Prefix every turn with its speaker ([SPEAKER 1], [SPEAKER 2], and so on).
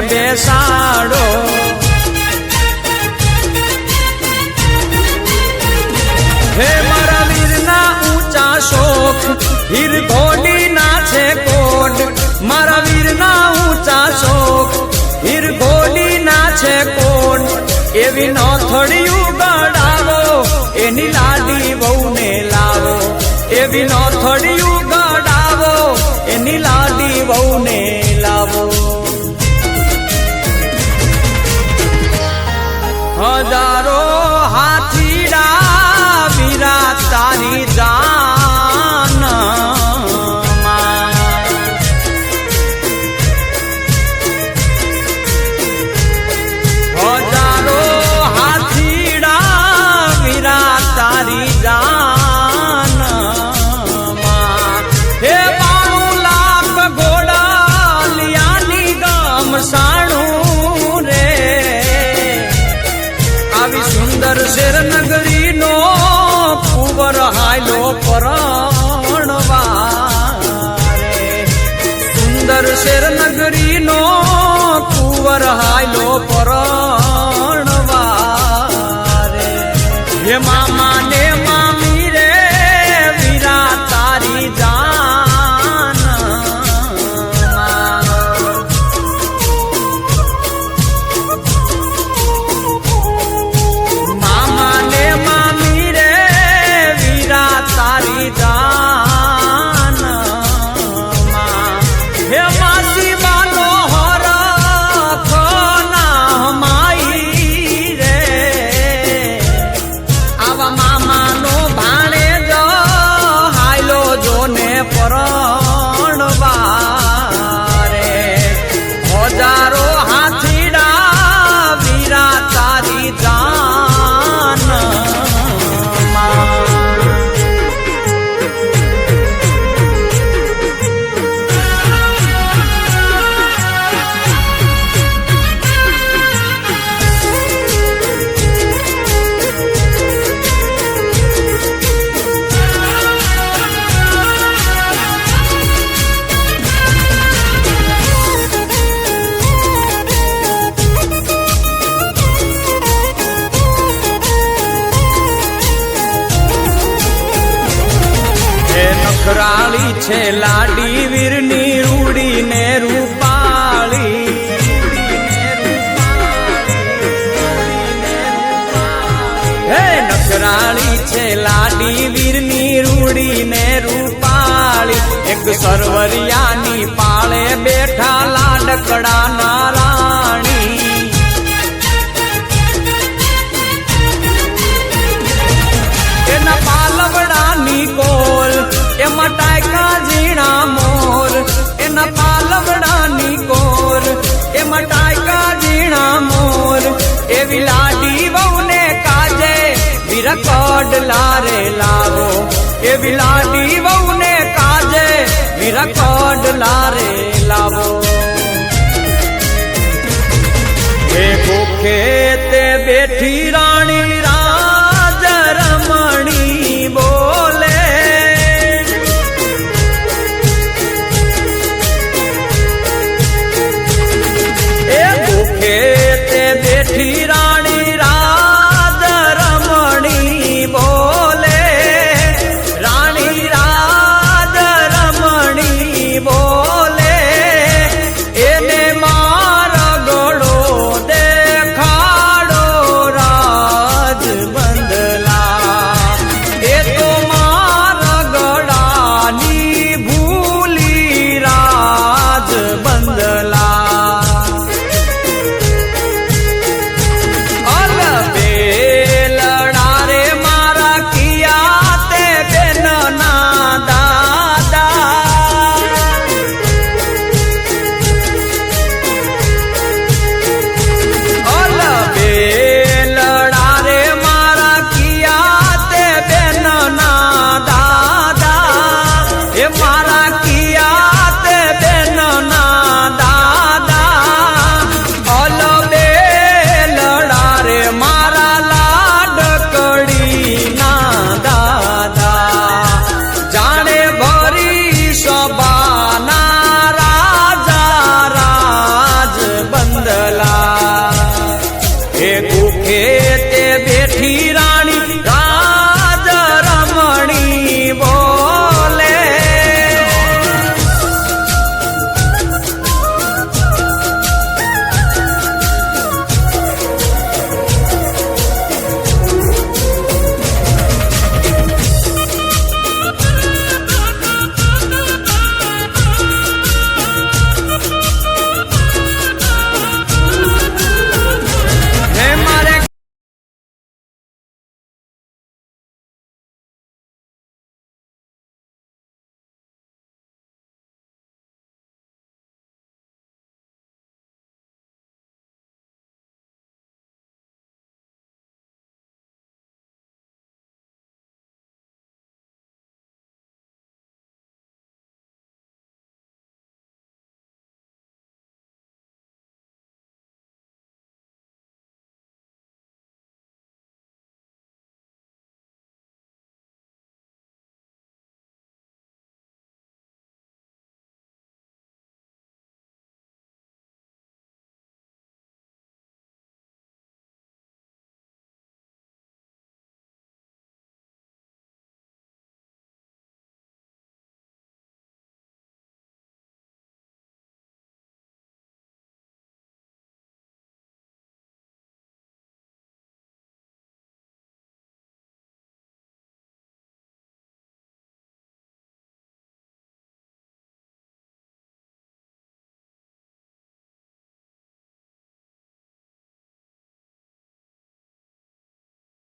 [SPEAKER 1] બેસાડો હે મારા વીરના ઊંચા શોખ હીર ઘોડી ના છે કોડ મારા વીરના ઊંચા શોખ હીર ઘોડી ના છે કોડ એવી નો થોડિયું ગડાવો એની લાડી વહુને લાવો એવી નો થોડિયું ગડાવો એની લાડી વહુને લાવો હજારો હાથીડા વીરા તારી જાન હજારો હાથીડા વીરા તારી જાન હે 92 લાખ ઘોડા લિયાની ગામ સાણું રે આવી સુંદર શેર નગરી નો કુંવર હાયલો પરણવારે સુંદર શેર નગરી નો કુંવર હાયલો પરણવારે હે મામા ને મામી રે વીરા તારી જાન મામા ને મામી રે વીરા તારી જાન હે માસી બાનો હરખ ના માઈ રે આવા મામાનો ભાણેજ હાયલો જોને પરણવારે હજારો હાથીડા વીરા તારી જાન નખરાળી છે લાડી વીરની રૂડી ને રૂપાળી હે નખરાળી છે લાડી વીરની રૂડી ને રૂપાળી એક સરવરિયાની પાળે બેઠા લાડકડા ના રાણી એના પાલવડાની કોલ એમાં ટાયકા ઝીણા મોર એના પાલવડાની કોર એમાં ટાયકા ઝીણા મોર એવી લાડી વહુને કાજે વિરકડ લારે લાવો એવી લાડી વહુને કાજે વિરકડ લારે લાવો એ ભૂખે તે બેઠી